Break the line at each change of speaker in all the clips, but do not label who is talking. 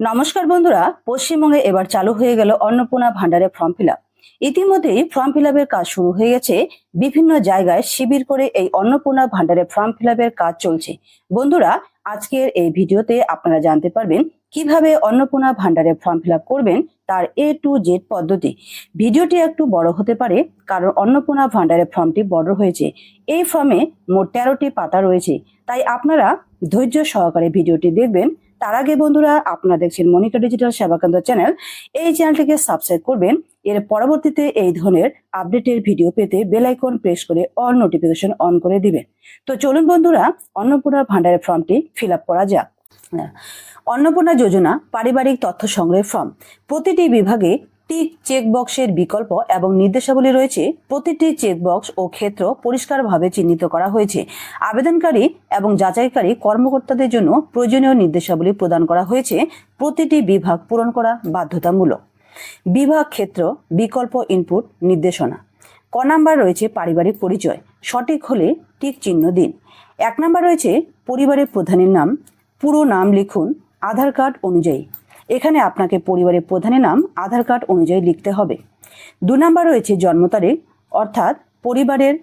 নমস্কার বন্ধুরা, পশ্চিমবঙ্গে এবার চালু হয়ে গেল অন্নপূর্ণা ভান্ডারে ফর্ম ফিল আপ। ইতিমধ্যেই ফর্ম ফিল আপের কাজ শুরু হয়ে গেছে। বিভিন্ন জায়গায় শিবির করে এই অন্নপূর্ণা ভান্ডারে ফর্ম ফিল আপের কাজ চলছে। বন্ধুরা, আজকের এই ভিডিওতে আপনারা জানতে পারবেন কিভাবে অন্নপূর্ণা ভান্ডারে ফর্ম ফিল আপ করবেন, তার A to Z পদ্ধতি। ভিডিওটি একটু বড় হতে পারে কারণ অন্নপূর্ণা ভান্ডারের ফর্মটি বড় হয়েছে। এই ফর্মে মোট 13টি পাতা রয়েছে, তাই আপনারা ধৈর্য সহকারে ভিডিওটি দেখবেন। তার আগে বন্ধুরা, আপনারা দেখছেন মনিকা ডিজিটাল সেবাকেন্দ্র চ্যানেল। এই চ্যানেলটিকে সাবস্ক্রাইব করবেন। এর পরবর্তীতে এই ধরনের আপডেটের ভিডিও পেতে বেল আইকন প্রেস করে অল নোটিফিকেশন অন করে দিবেন। তো চলুন বন্ধুরা, অন্নপূর্ণা ভান্ডারের ফর্মটি ফিল আপ করা যাক। অন্নপূর্ণা যোজনা পারিবারিক তথ্য সংগ্রহের ফর্ম। প্রতিটি বিভাগে টিক চেকবক্সের বিকল্প এবং নির্দেশাবলী রয়েছে। প্রতিটি চেকবক্স ও ক্ষেত্র পরিষ্কারভাবে চিহ্নিত করা হয়েছে। আবেদনকারী এবং যাচাইকারী কর্মকর্তাদের জন্য প্রয়োজনীয় নির্দেশাবলী প্রদান করা হয়েছে। প্রতিটি বিভাগ পূরণ করা বাধ্যতামূলক। বিভাগ ক্ষেত্র বিকল্প ইনপুট নির্দেশনা। ক নাম্বার রয়েছে পারিবারিক পরিচয়, সঠিক হলে টিক চিহ্ন দিন। 1 নাম্বার রয়েছে পরিবারের প্রধানের নাম, পুরো নাম লিখুন আধার কার্ড অনুযায়ী। এখানে আপনাকে পরিবারের প্রধানের নাম আধার কার্ড অনুযায়ী লিখতে হবে। 2 নাম্বার রয়েছে জন্ম তারিখ, অর্থাৎ পরিবারের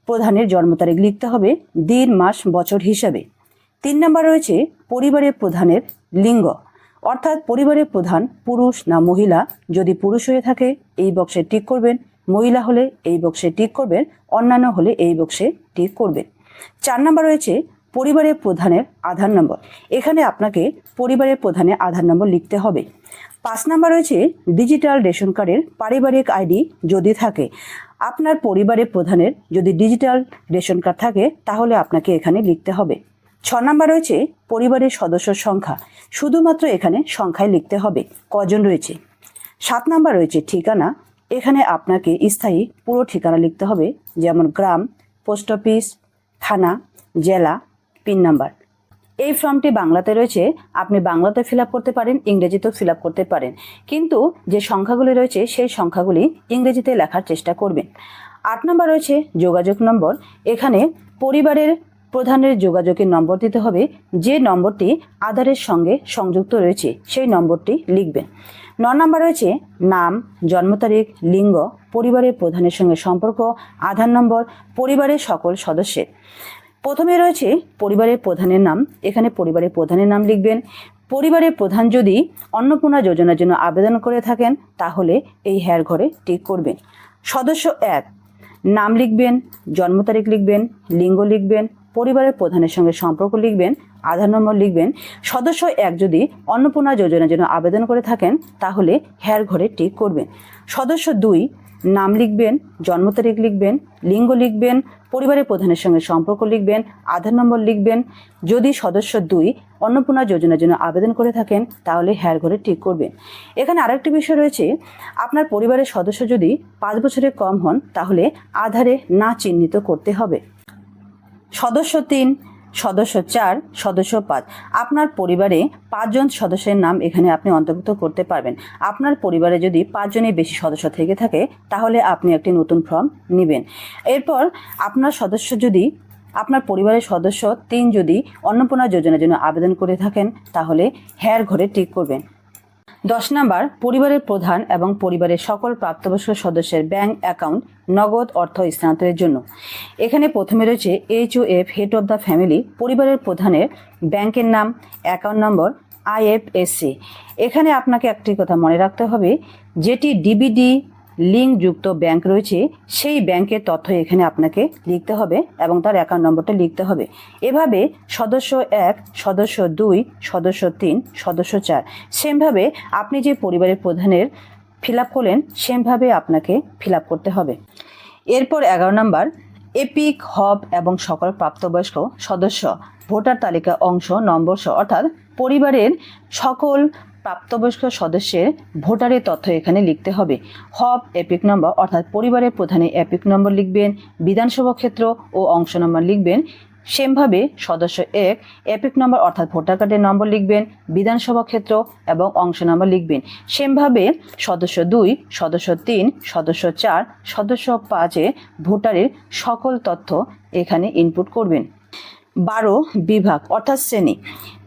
প্রধানের জন্ম তারিখ লিখতে হবে দিন মাস বছর হিসাবে। 3 নাম্বার রয়েছে পরিবারের প্রধানের লিঙ্গ, অর্থাৎ পরিবারের প্রধান পুরুষ না মহিলা। যদি পুরুষ হয়ে থাকে এই বক্সে টিক করবেন, মহিলা হলে এই বক্সে টিক করবেন, অন্যান্য হলে এই বক্সে টিক করবেন। 4 নাম্বার রয়েছে পরিবারের প্রধানের আধার নম্বর। এখানে আপনাকে পরিবারের প্রধানের আধার নম্বর লিখতে হবে। 5 নাম্বার রয়েছে ডিজিটাল রেশন কার্ডের পারিবারিক আইডি যদি থাকে। আপনার পরিবারের প্রধানের যদি ডিজিটাল রেশন কার্ড থাকে তাহলে আপনাকে এখানে লিখতে হবে। 6 নাম্বার রয়েছে পরিবারের সদস্য সংখ্যা, শুধুমাত্র এখানে সংখ্যায় লিখতে হবে কজন রয়েছে। 7 নাম্বার রয়েছে ঠিকানা। এখানে আপনাকে স্থায়ী পুরো ঠিকানা লিখতে হবে, যেমন গ্রাম, পোস্ট অফিস, থানা, জেলা, পিন নাম্বার। এই ফর্মটি বাংলাতে রয়েছে, আপনি বাংলাতে ফিল আপ করতে পারেন, ইংরেজিতেও ফিল আপ করতে পারেন, কিন্তু যে সংখ্যাগুলি রয়েছে সেই সংখ্যাগুলি ইংরেজিতে লেখার চেষ্টা করবেন। 8 নাম্বার রয়েছে যোগাযোগ নম্বর। এখানে পরিবারের প্রধানের যোগাযোগের নম্বর দিতে হবে, যে নম্বরটি আধারের সঙ্গে সংযুক্ত রয়েছে সেই নম্বরটি লিখবেন। 9 নাম্বার রয়েছে নাম, জন্ম তারিখ, লিঙ্গ, পরিবারের প্রধানের সঙ্গে সম্পর্ক, আধার নম্বর, পরিবারের সকল সদস্যের। প্রথমে রয়েছে পরিবারের প্রধানের নাম। এখানে পরিবারের প্রধানের নাম লিখবেন। পরিবারের প্রধান যদি অন্নপূর্ণা যোজনার জন্য আবেদন করে থাকেন তাহলে এই হ্যার ঘরে টিক করবেন। সদস্য 1 নাম লিখবেন, জন্ম তারিখ লিখবেন, লিঙ্গ লিখবেন, পরিবারের প্রধানের সঙ্গে সম্পর্ক লিখবেন, আধার নম্বর লিখবেন। সদস্য 1 যদি অন্নপূর্ণা যোজনার জন্য আবেদন করে থাকেন তাহলে হ্যার ঘরে টিক করবেন। সদস্য 2 নাম লিখবেন, জন্ম তারিখ লিখবেন, লিঙ্গ লিখবেন, পরিবারের প্রধানের সঙ্গে সম্পর্ক লিখবেন, আধার নম্বর লিখবেন। যদি সদস্য 2 অন্নপূর্ণা যোজনার জন্য আবেদন করে থাকেন তাহলে হ্যার ঘরে টিক করবেন। এখানে আরেকটি বিষয় রয়েছে, আপনার পরিবারের সদস্য যদি 5 বছরের কম হন তাহলে আধারে না চিহ্নিত করতে হবে। সদস্য 3, সদস্য 4, সদস্য 5। আপনার পরিবারে 5 জন সদস্যের নাম এখানে আপনি অন্তর্ভুক্ত করতে পারবেন। আপনার পরিবারে যদি 5 জনের বেশি সদস্য থেকে থাকে তাহলে আপনি একটি নতুন ফর্ম নেবেন। এরপর আপনার পরিবারের সদস্য 3 যদি অন্নপূর্ণা যোজনার জন্য আবেদন করে থাকেন তাহলে হ্যার ঘরে টিক করবেন। 10 নাম্বার পরিবারের প্রধান এবং পরিবারের সকল প্রাপ্তবয়স্ক সদস্যের ব্যাংক অ্যাকাউন্ট নগদ অর্থ স্থানান্তরের জন্য। এখানে প্রথমে রয়েছে HOF head of the family, পরিবারের প্রধানের ব্যাংকের নাম, অ্যাকাউন্ট নম্বর, IFSC। এখানে আপনাকে একটি কথা মনে রাখতে হবে, যেটি DBD লিঙ্ক যুক্ত ব্যাংক রয়েছে সেই ব্যাংকের তথ্য এখানে আপনাকে লিখতে হবে এবং তার অ্যাকাউন্ট নম্বরটা লিখতে হবে। এভাবে সদস্য 1, সদস্য 2, সদস্য 3, সদস্য 4 সেমভাবে আপনি যে পরিবারের প্রধানের ফিল আপ করলেন সেমভাবে আপনাকে ফিল আপ করতে হবে। এরপর 11 নাম্বার এপিক হব এবং সকল প্রাপ্তবয়স্ক সদস্য ভোটার তালিকা অংশ নম্বর সহ, অর্থাৎ পরিবারের সকল প্রাপ্তবয়স্ক সদস্যের ভোটারের তথ্য এখানে লিখতে হবে। হব এপিক নম্বর, অর্থাৎ পরিবারের প্রধানের এপিক নম্বর লিখবেন, বিধানসভা ক্ষেত্র ও অংশ নম্বর লিখবেন। সেমভাবে সদস্য 1 এপিক নম্বর অর্থাৎ ভোটার কার্ডের নম্বর লিখবেন, বিধানসভা ক্ষেত্র এবং অংশ নম্বর লিখবেন। সেমভাবে সদস্য 2, সদস্য 3, সদস্য 4, সদস্য 5 ভোটারের সকল তথ্য এখানে ইনপুট করবেন। 12 বিভাগ অর্থাৎ শ্রেণী।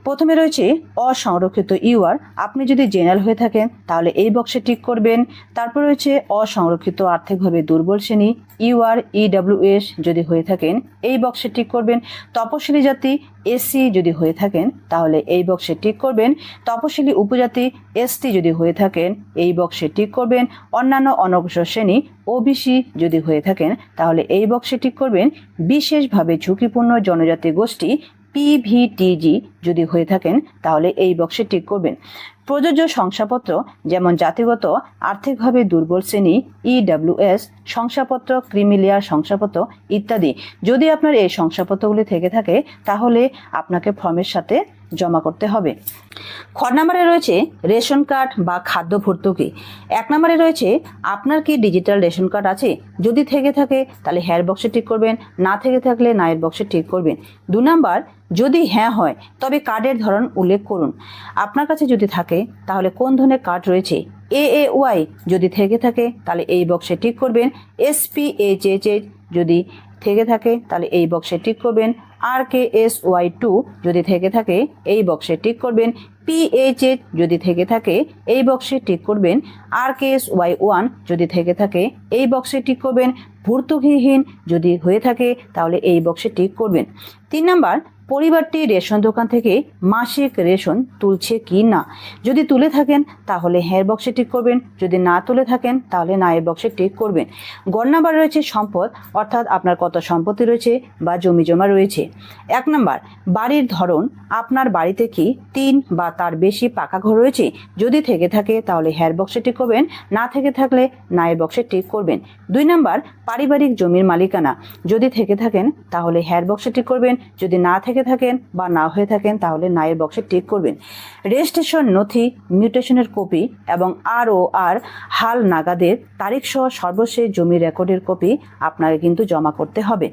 প্রথমে রয়েছে অসংরক্ষিত ইউআর, আপনি যদি জেনারেল হয়ে থাকেন তাহলে এই বক্সে টিক করবেন। তারপর রয়েছে অসংরক্ষিত আর্থিকভাবে দুর্বল শ্রেণী ইউআর ইডব্লিউএস যদি হয়ে থাকেন এই বক্সে টিক করবেন। তপশিলি জাতি এসসি যদি হয়ে থাকেন তাহলে এই বক্সে টিক করবেন। তপশিলি উপজাতি এসটি যদি হয়ে থাকেন এই বক্সে টিক করবেন। অন্যান্য অনগ্রসর শ্রেণী ওবিসি যদি হয়ে থাকেন তাহলে এই বক্সে টিক করবেন। বিশেষভাবে ঝুঁকিপূর্ণ জনজাতি গোষ্ঠী পিভিটিজি যদি হয়ে থাকেন তাহলে এই বক্সে টিক করবেন। প্রযোজ্য শংসাপত্র যেমন জাতিগত আর্থিকভাবে দুর্বল শ্রেণী ইডব্লিউএস শংসাপত্র, ক্রিমিলিয়ার শংসাপত্র ইত্যাদি যদি আপনার এই শংসাপত্রগুলি থেকে থাকে তাহলে আপনাকে ফর্মের সাথে জমা করতে হবে। খ নম্বরে রয়েছে রেশন কার্ড বা খাদ্য ভর্তুকি। 1 নম্বরে রয়েছে আপনার কি ডিজিটাল রেশন কার্ড আছে, যদি থেকে থাকে তাহলে হ্যাঁ বক্সে টিক করবেন, না থেকে থাকলে না এর বক্সে টিক করবেন। 2 নম্বর, যদি হ্যাঁ হয় তবে কার্ডের ধরন উল্লেখ করুন। আপনার কাছে যদি থাকে তাহলে কোন ধরনের কার্ড রয়েছে। AAY যদি থেকে থাকে তাহলে এই বক্সে টিক করবেন। SPHH যদি থেকে থাকে তাহলে এই বক্সে টিক করবেন। RKSY2 যদি থেকে থাকে এই বক্সে টিক করবেন। PHH যদি থেকে থাকে এই বক্সে টিক করবেন। RKSY1 যদি থেকে থাকে এই বক্সে টিক করবেন। ভর্তুকিহীন যদি হয়ে থাকে তাহলে এই বক্সে টিক করবেন। 3 নম্বর, পরিবারটি রেশন দোকান থেকে মাসিক রেশন তুলছে কি না, যদি তুলে থাকেন তাহলে হ্যাঁ বক্সে টিক করবেন, যদি না তুলে থাকেন তাহলে না এর বক্সে টিক করবেন। গ নম্বর রয়েছে সম্পদ, অর্থাৎ আপনার কত সম্পত্তি রয়েছে বা জমি জমা রয়েছে। 1 নম্বর, বাড়ির ধরন, আপনার বাড়িতে কি 3 বা তার বেশি পাকা ঘর রয়েছে, যদি থেকে থাকে তাহলে হ্যাঁ বক্সে টিক করবেন, না থেকে থাকলে না এর বক্সে টিক করবেন। 2 নম্বর, পারিবারিক জমির মালিকানা, যদি থেকে থাকেন তাহলে হ্যাঁ বক্সে টিক করবেন, যদি না থেকে থাকেন বা না হয়ে থাকেন তাহলে না এর বক্সে টিক করবেন। রেজিস্ট্রেশন নথি, মিউটেশনের কপি এবং ROR হাল নাগাদের তারিখ সহ সর্বশেষ জমি রেকর্ডের কপি আপনাকে কিন্তু জমা করতে হবে।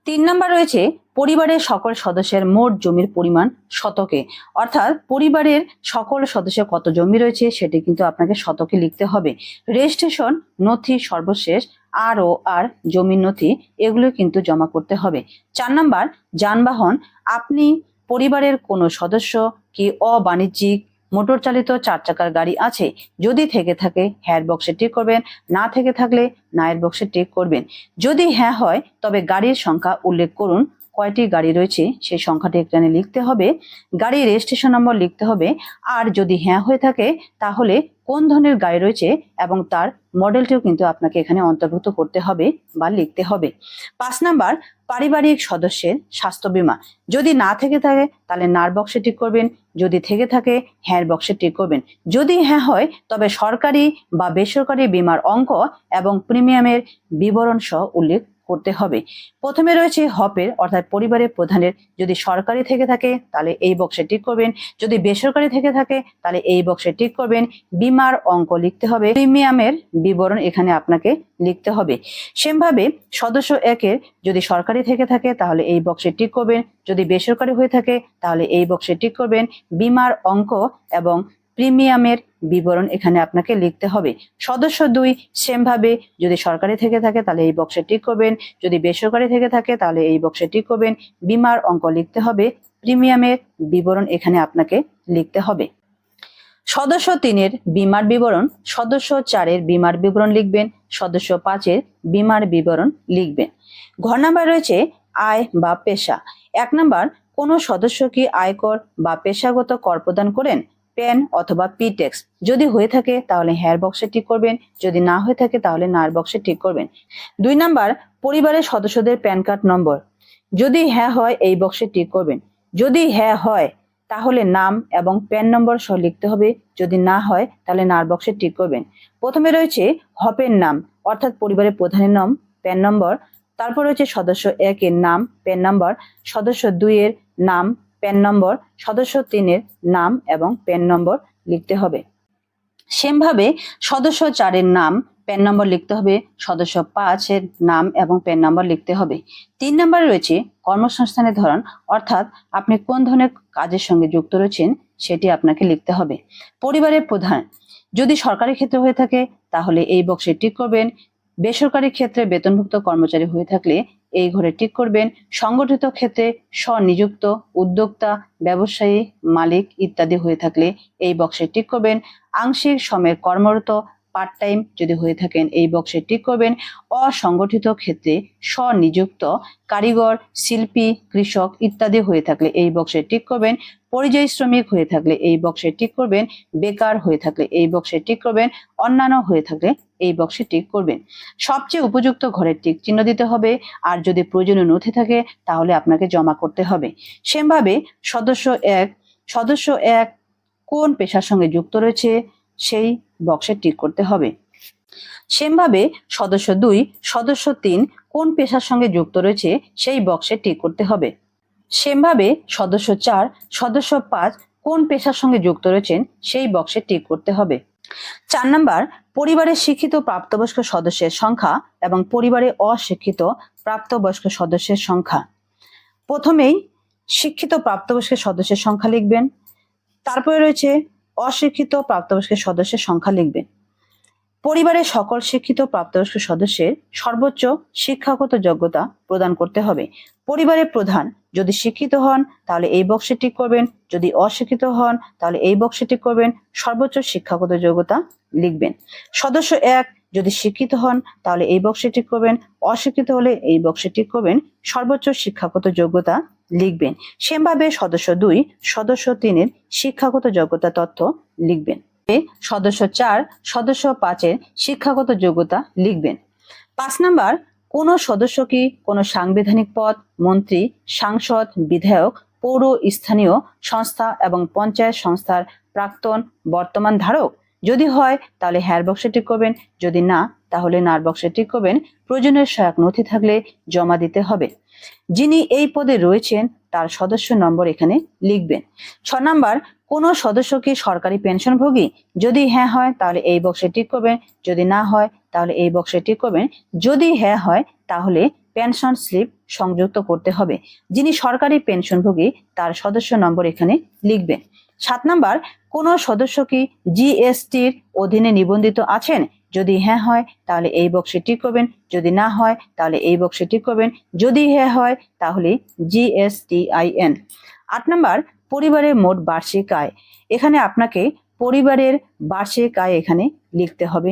3 নম্বর রয়েছে পরিবারের সকল সদস্যের মোট জমির পরিমাণ শতকে, অর্থাৎ পরিবারের সকল সদস্যের কত জমি রয়েছে সেটি কিন্তু আপনাকে শতকে লিখতে হবে। রেজিস্ট্রেশন নথি সর্বশেষ ROR জমির নথি এগুলো কিন্তু জমা করতে হবে। 4 নম্বর, যানবাহন, আপনি পরিবারের কোনো সদস্য কি অবাণিজ্যিক মোটর চালিত 4 চাকার গাড়ি আছে, যদি থেকে থাকে হ্যাঁ বক্সে টিক করবেন, না থেকে থাকলে না এর বক্সে টিক করবেন। যদি হ্যাঁ হয় তবে গাড়ির সংখ্যা উল্লেখ করুন, কয়টি গাড়ি রয়েছে সেই সংখ্যাটি এখানে লিখতে হবে। গাড়ির রেজিস্ট্রেশন নম্বর লিখতে হবে। আর যদি হ্যাঁ হয়ে থাকে তাহলে কোন ধরনের গাড়ি রয়েছে এবং তার মডেলটিও কিন্তু আপনাকে এখানে অন্তর্ভুক্ত করতে হবে বা লিখতে হবে। 5 নম্বর, পারিবারিক সদস্যের স্বাস্থ্য বীমা, যদি না থেকে থাকে তাহলে নার বক্সে টিক করবেন, যদি থেকে থাকে হ্যাঁ বক্সে টিক করবেন। যদি হ্যাঁ হয় তবে সরকারি বা বেসরকারি বীমার অঙ্ক এবং প্রিমিয়ামের বিবরণ সহ উল্লেখ করতে হবে। প্রথমে রয়েছে হপের, অর্থাৎ পরিবারের প্রধানের, যদি সরকারি থেকে থাকে তাহলে এই বক্সে টিক করবেন, যদি বেসরকারি থেকে থাকে তাহলে এই বক্সে টিক করবেন। বীমার অঙ্ক লিখতে হবে, প্রিমিয়ামের বিবরণ এখানে আপনাকে লিখতে হবে। সেমভাবে সদস্য 1-এর যদি সরকারি থেকে থাকে তাহলে এই বক্সে টিক করবেন, যদি বেসরকারি হয়ে থাকে তাহলে এই বক্সে টিক করবেন। বীমার অঙ্ক এবং প্রিমিয়ামের বিবরণ এখানে আপনাকে লিখতে হবে। সদস্য 2 সেমভাবে যদি সরকারি থেকে থাকে তাহলে এই বক্সে টিক করবেন, যদি বেসরকারি থেকে থাকে তাহলে এই বক্সে টিক করবেন। বীমার অঙ্ক লিখতে হবে, প্রিমিয়ামের বিবরণ এখানে আপনাকে লিখতে হবে। সদস্য 3-এর বীমার বিবরণ, সদস্য 4-এর বীমার বিবরণ লিখবেন, সদস্য 5-এর বীমার বিবরণ লিখবেন। ঘ নাম্বার রয়েছে আয় বা পেশা। 1 নাম্বার, কোনো সদস্য কি আয়কর বা পেশাগত কর প্রদান করেন, প্যান অথবা পি-ট্যাক্স, যদি হয়ে থাকে তাহলে হ্যাঁ বক্সে টিক করবেন, যদি না হয়ে থাকে তাহলে না বক্সে টিক করবেন। 2 নাম্বার, পরিবারের সদস্যদের প্যান কার্ড নম্বর, যদি হ্যাঁ হয় এই বক্সে টিক করবেন, যদি হ্যাঁ হয় তাহলে নাম এবং প্যান নম্বর সহ লিখতে হবে, যদি না হয় তাহলে না বক্সে টিক করবেন। প্রথমে রয়েছে হপের নাম, অর্থাৎ পরিবারের প্রধানের নাম, প্যান নম্বর। তারপর রয়েছে সদস্য 1-এর নাম, প্যান নম্বর, সদস্য 2-এর নাম, প্যান নম্বর, সদস্য 3-এর নাম এবং প্যান নম্বর লিখতে হবে। সেমভাবে সদস্য 4-এর নাম, প্যান নম্বর লিখতে হবে, সদস্য 5-এর নাম এবং প্যান নম্বর লিখতে হবে। 3 নম্বরে রয়েছে কর্মসংস্থানের ধরন, অর্থাৎ আপনি কোন ধরনের কাজের সঙ্গে যুক্ত রয়েছেন সেটি আপনাকে লিখতে হবে। পরিবারের প্রধান, যদি সরকারি ক্ষেত্রে হয়ে থাকে তাহলে এই বক্সে টিক করবেন, বেসরকারি ক্ষেত্রে বেতনভুক্ত কর্মচারী হয়ে থাকলে এই ঘরে টিক করবেন। সংগঠিত ক্ষেত্রে স্বনিযুক্ত, উদ্যোক্তা, ব্যবসায়ী, মালিক ইত্যাদি হয়ে থাকলে এই বক্সে টিক করবেন। আংশিক সময়ের কর্মরত, পার্ট টাইম যদি হয়ে থাকেন এই বক্সে টিক করবেন। অসংগঠিত ক্ষেত্রে স্বনিযুক্ত, কারিগর, শিল্পী, কৃষক ইত্যাদি হয়ে থাকলে এই বক্সে টিক করবেন। পরিযায়ী শ্রমিক হয়ে থাকলে এই বক্সে টিক করবেন। বেকার হয়ে থাকলে এই বক্সে টিক করবেন। অন্যান্য হয়ে থাকলে এই বক্সে টিক করবেন। সবচেয়ে উপযুক্ত ঘরের টিক চিহ্ন দিতে হবে। আর যদি প্রয়োজনীয় নথি থাকে তাহলে আপনাকে জমা করতে হবে। সেমভাবে সদস্য এক কোন পেশার সঙ্গে যুক্ত রয়েছে সেই বক্সে টিক করতে হবে। সেমভাবে সদস্য 3 কোন পেশার সঙ্গে যুক্ত রয়েছে সেই বক্সে টিক করতে হবে। সেমভাবে সদস্য 5 কোন পেশার সঙ্গে যুক্ত রয়েছেন সেই বক্সে টিক করতে হবে। 4 নাম্বার, পরিবারের শিক্ষিত প্রাপ্তবয়স্ক সদস্যের সংখ্যা এবং পরিবারে অশিক্ষিত প্রাপ্তবয়স্ক সদস্যের সংখ্যা। প্রথমেই শিক্ষিত প্রাপ্তবয়স্ক সদস্যের সংখ্যা লিখবেন, তারপরে রয়েছে অশিক্ষিত প্রাপ্তবয়স্ক সদস্যের সংখ্যা লিখবেন। পরিবারের সকল শিক্ষিত প্রাপ্তবয়স্ক সদস্যের সর্বোচ্চ শিক্ষাগত যোগ্যতা প্রদান করতে হবে। পরিবারের প্রধান যদি শিক্ষিত হন তাহলে এই বক্সে টিক করবেন, যদি অশিক্ষিত হন তাহলে এই বক্সে টিক করবেন, সর্বোচ্চ শিক্ষাগত যোগ্যতা লিখবেন। সদস্য 1 যদি শিক্ষিত হন তাহলে এই বক্সে টিক করবেন, অশিক্ষিত হলে এই বক্সে টিক করবেন, সর্বোচ্চ শিক্ষাগত যোগ্যতা লিখবেন। সেমভাবে সদস্য 2, সদস্য 3 শিক্ষাগত যোগ্যতা তথ্য লিখবেন। সদস্য 4, সদস্য 5 শিক্ষাগত যোগ্যতা লিখবেন। 5 নাম্বার, কোন সদস্য কি কোনো সাংবিধানিক পদ, মন্ত্রী, সাংসদ, বিধায়ক, পৌর স্থানীয় সংস্থা এবং পঞ্চায়েত সংস্থার প্রাক্তন, বর্তমান ধারক? যদি হয় তাহলে হ্যাঁ বক্সে টিক করবেন, যদি না তাহলে না বক্সে টিক করবেন। প্রয়োজনীয় সহায়ক নথি থাকলে জমা দিতে হবে। যিনি এই পদে রয়েছেন তার সদস্য নম্বর এখানে লিখবেন। 6 নাম্বার, কোন সদস্য কি সরকারি পেনশনভোগী? যদি হ্যাঁ হয় তাহলে এই বক্সে টিক করবেন, যদি না হয় তাহলে এই বক্সে টিক করবেন। যদি হ্যাঁ হয় তাহলে পেনশন স্লিপ সংযুক্ত করতে হবে। যিনি সরকারি পেনশনভোগী তার সদস্য নম্বর এখানে লিখবেন। 7 নাম্বার, কোন সদস্য কি জিএসটির অধীনে নিবন্ধিত আছেন? যদি হ্যাঁ হয় তাহলে এই বক্সে টিক করবেন, যদি না হয় তাহলে এই বক্সে টিক করবেন, যদি হ্যাঁ হয় তাহলে GSTIN। 8 নাম্বার, পরিবারের মোট বার্ষিক আয়। এখানে আপনাকে পরিবারের বার্ষিক আয় এখানে লিখতে হবে।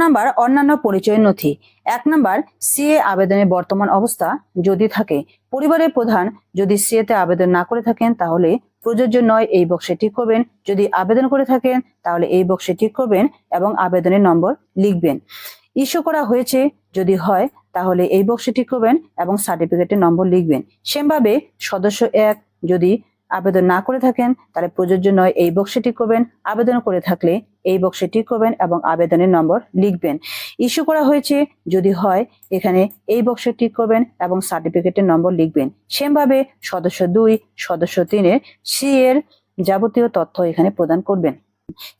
নাম্বার, অন্যান্য পরিচয় নথি। 1 নাম্বার, সিএ আবেদনের বর্তমান অবস্থা যদি থাকে। পরিবারের প্রধান যদি সিএ তে আবেদন না করে থাকেন তাহলে প্রযোজ্য নয়, এই বক্সে টিক করবেন। যদি আবেদন করে থাকেন তাহলে এই বক্সে টিক করবেন এবং আবেদনের নম্বর লিখবেন। ইস্যু করা হয়েছে যদি হয় তাহলে এই বক্সে টিক করবেন এবং সার্টিফিকেটের নম্বর লিখবেন। সেমভাবে সদস্য 1 যদি আবেদন না করে থাকেন তাহলে প্রযোজ্য নয়, এই বক্সে টিক করবেন। আবেদন করে থাকলে এই বক্সে টিক করবেন এবং আবেদনের নম্বর লিখবেন। ইস্যু করা হয়েছে যদি হয় এখানে এই বক্সে টিক করবেন এবং সার্টিফিকেটের নম্বর লিখবেন। সেমভাবে সদস্য 2, সদস্য 3 সি এর যাবতীয় তথ্য এখানে প্রদান করবেন।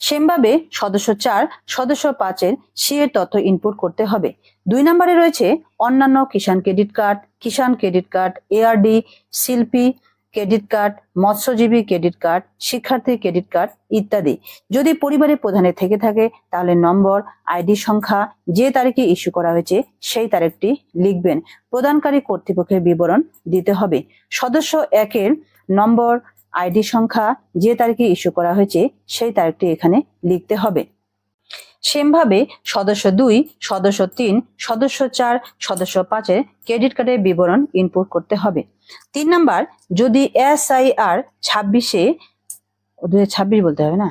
সেমভাবে সদস্য 4, সদস্য 5 সি এর তথ্য ইনপুট করতে হবে। 2 নম্বরে রয়েছে অন্যান্য কিষাণ ক্রেডিট কার্ড, এআরডি, শিল্পী ক্রেডিট কার্ড, মৎস্যজীবী ক্রেডিট কার্ড, শিক্ষার্থী ক্রেডিট কার্ড ইত্যাদি। যদি পরিবারের প্রধানের থেকে থাকে তাহলে নম্বর, আইডি সংখ্যা, যে তারিখে ইস্যু করা হয়েছে সেই তারিখটি লিখবেন। প্রদানকারী কর্তৃপক্ষের বিবরণ দিতে হবে। সদস্য 1 নম্বর, আইডি সংখ্যা, যে তারিখে ইস্যু করা হয়েছে সেই তারিখটি এখানে লিখতে হবে। সেমভাবে সদস্য 2, সদস্য 3, সদস্য 4, সদস্য 5 ক্রেডিট কার্ডের বিবরণ ইনপুট করতে হবে। 3 নাম্বার, যদি SIR 2026 বলতে হবে না।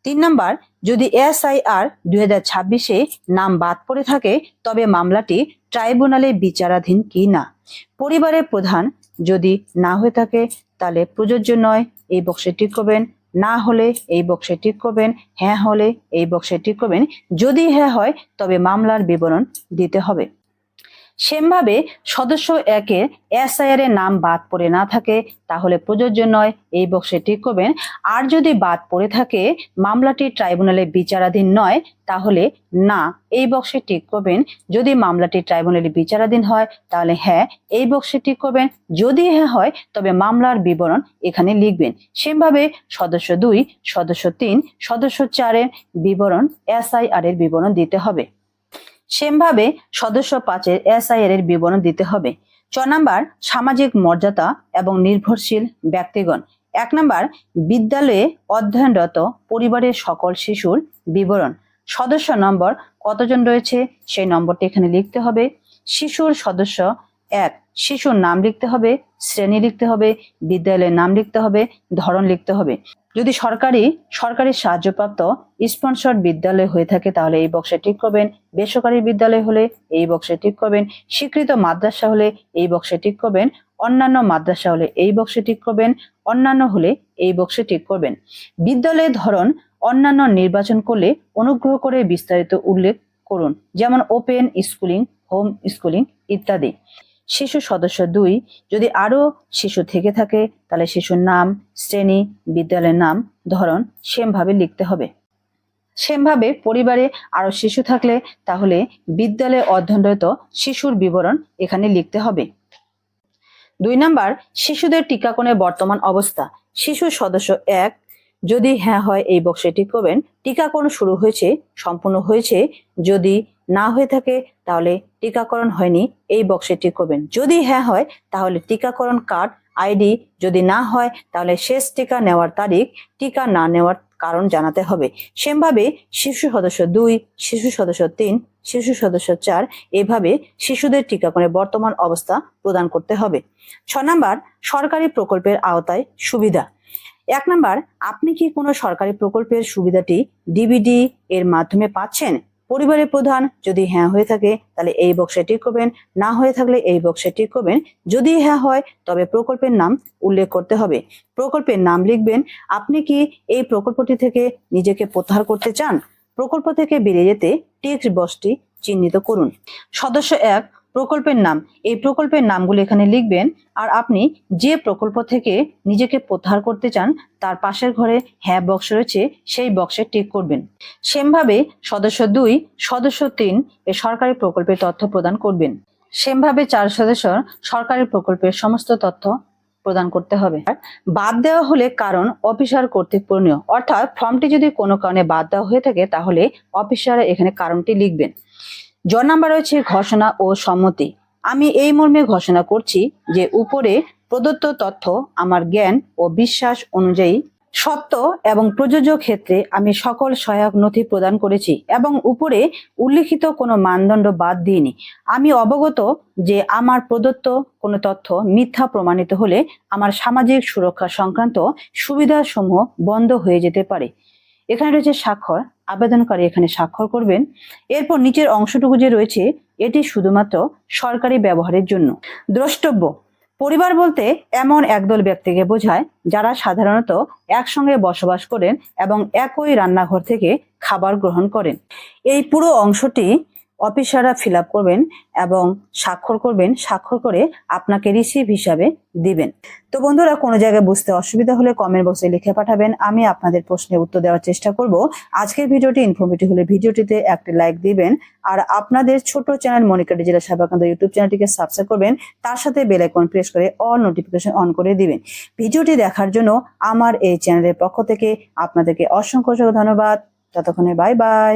3 নাম্বার, যদি SIR 2026 নাম বাদ পড়ে থাকে তবে মামলাটি ট্রাইব্যুনালে বিচারাধীন কি না। পরিবারের প্রধান যদি না হয়ে থাকে তাহলে প্রযোজ্য নয়, এই বক্সে টিক করবেন। না হলে এই বক্সে টিক করবেন, হ্যাঁ হলে এই বক্সে টিক করবেন। যদি হ্যাঁ হয় তবে মামলার বিবরণ দিতে হবে। সেমভাবে সদস্য 1 SIR এর নাম বাদ পড়ে না থাকে তাহলে প্রযোজ্য নয়, এই বক্সে টিক করবেন। আর যদি বাদ পড়ে থাকে মামলাটি ট্রাইব্যুনালে বিচারাধীন নয় তাহলে না, এই বক্সে টিক করবেন। যদি মামলাটি ট্রাইব্যুনালে বিচারাধীন হয় তাহলে হ্যাঁ, এই বক্সে টিক করবেন। যদি হ্যাঁ হয় তবে মামলার বিবরণ এখানে লিখবেন। সেমভাবে সদস্য 2, সদস্য 3, সদস্য 4 বিবরণ SIR এর বিবরণ দিতে হবে। সেমভাবে সদস্য 5-এর SIR এর বিবরণ দিতে হবে। 6 নাম্বার সামাজিক মর্যাদা এবং নির্ভরশীল ব্যক্তিগণ। 1 নাম্বার বিদ্যালয়ে অধ্যয়নরত পরিবারের সকল শিশুর বিবরণ। সদস্য নম্বর কতজন রয়েছে সেই নম্বরটি এখানে লিখতে হবে। শিশুর সদস্য 1, শিশুর নাম লিখতে হবে, শ্রেণী লিখতে হবে, বিদ্যালয়ের নাম লিখতে হবে, ধরন লিখতে হবে। যদি সরকারি সাহায্যপ্রাপ্ত স্পন্সর্ড বিদ্যালয় হয়ে থাকে তাহলে এই বক্সে টিক করবেন। বেসরকারি বিদ্যালয় হলে এই বক্সে টিক করবেন। স্বীকৃত মাদ্রাসা হলে এই বক্সে টিক করবেন। অন্যান্য মাদ্রাসা হলে এই বক্সে টিক করবেন। অন্যান্য হলে এই বক্সে টিক করবেন। বিদ্যালয়ের ধরন অন্যান্য নির্বাচন করলে অনুগ্রহ করে বিস্তারিত উল্লেখ করুন, যেমন ওপেন স্কুলিং, হোম স্কুলিং ইত্যাদি। শিশু সদস্য 2, যদি আরো শিশু থেকে থাকে তাহলে শিশুর নাম, শ্রেণী, বিদ্যালয়ের নাম, ধরন সেমভাবে লিখতে হবে। সেমভাবে পরিবারে আরো শিশু থাকলে তাহলে বিদ্যালয়ে অধ্যয়নরত শিশুর বিবরণ এখানে লিখতে হবে। 2 নাম্বার শিশুদের টিকাকরণের বর্তমান অবস্থা। শিশু সদস্য 1, যদি হ্যাঁ হয় এই বক্সে টিক করবেন। টিকাকরণ শুরু হয়েছে, সম্পূর্ণ হয়েছে। যদি না হয়ে থাকে তাহলে টিকাকরণ হয়নি, এই বক্সে টিক করবেন। যদি হ্যাঁ হয় তাহলে টিকাকরণ কার্ড আইডি, যদি না হয় তাহলে শেষ টিকা নেওয়ার তারিখ, টিকা না নেওয়ার কারণ জানাতে হবে। সেমভাবে শিশু সদস্য 2, শিশু সদস্য 3, শিশু সদস্য 4 এভাবে শিশুদের টিকাকরণের বর্তমান অবস্থা প্রদান করতে হবে। 6 নাম্বার সরকারি প্রকল্পের আওতায় সুবিধা। 1 নাম্বার আপনি কি কোনো সরকারি প্রকল্পের সুবিধাটি ডিবিডি এর মাধ্যমে পাচ্ছেন? পরিবারের প্রধান, যদি হ্যাঁ হয়ে থাকে তাহলে এই বক্সে টিক করবেন। না হয়ে থাকলে এই বক্সে টিক করবেন। যদি হ্যাঁ হয় তবে প্রকল্পের নাম উল্লেখ করতে হবে। প্রকল্পের নাম লিখবেন। আপনি কি এই প্রকল্পটি থেকে নিজেকে প্রত্যাহার করতে চান? প্রকল্প থেকে বেরিয়ে যেতে টিক বক্সটি চিহ্নিত করুন। সদস্য 1, প্রকল্পের নাম। এই প্রকল্পের নামগুলো এখানে লিখবেন। আর আপনি যে প্রকল্প থেকে নিজেকে প্রত্যাহার করতে চান তার পাশের ঘরে হ্যাঁ বক্স রয়েছে, সেই বক্সে টিক করবেন। সেমভাবে সদস্য 2, সদস্য 3 এ সরকারি প্রকল্পের তথ্য প্রদান করবেন। সেমভাবে 4 সদস্য সরকারি প্রকল্পের সমস্ত তথ্য প্রদান করতে হবে। বাদ দেওয়া হলে কারণ অফিসার কর্তৃক পূরণীয়, অর্থাৎ ফর্মটি যদি কোনো কারণে বাদ দেওয়া হয়ে থাকে তাহলে অফিসার এখানে কারণটি লিখবেন। জ নাম্বার রয়েছে ঘোষণা ও সম্মতি। আমি এই মর্মে ঘোষণা করছি যে উপরে প্রদত্ত তথ্য আমার জ্ঞান ও বিশ্বাস অনুযায়ী সত্য এবং প্রযোজ্য ক্ষেত্রে আমি সকল সহায়ক নথি প্রদান করেছি এবং উপরে উল্লিখিত কোনো মানদণ্ড বাদ দিইনি। আমি অবগত যে আমার প্রদত্ত কোনো তথ্য মিথ্যা প্রমাণিত হলে আমার সামাজিক সুরক্ষা সংক্রান্ত সুবিধাসমূহ বন্ধ হয়ে যেতে পারে। এখানে রয়েছে স্বাক্ষর, আবেদনকারী এখানে স্বাক্ষর করবেন। এরপর নিচের অংশটুকু যে রয়েছে এটি শুধুমাত্র সরকারি ব্যবহারের জন্য। দ্রষ্টব্য, পরিবার বলতে এমন একদল ব্যক্তিকে বোঝায় যারা সাধারণত একসঙ্গে বসবাস করেন এবং একই রান্নাঘর থেকে খাবার গ্রহণ করেন। এই পুরো অংশটি অফিসাররা ফিল আপ করবেন এবং স্বাক্ষর করবেন। স্বাক্ষর করে আপনাকে রিসিভ হিসাবে দিবেন। তো বন্ধুরা, কোনো জায়গায় বুঝতে অসুবিধা হলে কমেন্ট বক্সে লিখে পাঠাবেন, আমি আপনাদের প্রশ্নের উত্তর দেওয়ার চেষ্টা করব। আজকের ভিডিওটি ইনফরমেটিভ হলে ভিডিওটিতে একটি লাইক দিবেন আর আপনাদের ছোট চ্যানেল মনিকা ডিজিটাল সাবাকান্ত ইউটিউব চ্যানেলটিকে সাবস্ক্রাইব করবেন। তার সাথে বেল আইকন প্রেস করে অল নোটিফিকেশন অন করে দিবেন। ভিডিওটি দেখার জন্য আমার এই চ্যানেলের পক্ষ থেকে আপনাদেরকে অসংখ্য ধন্যবাদ। ততক্ষণে বাই বাই।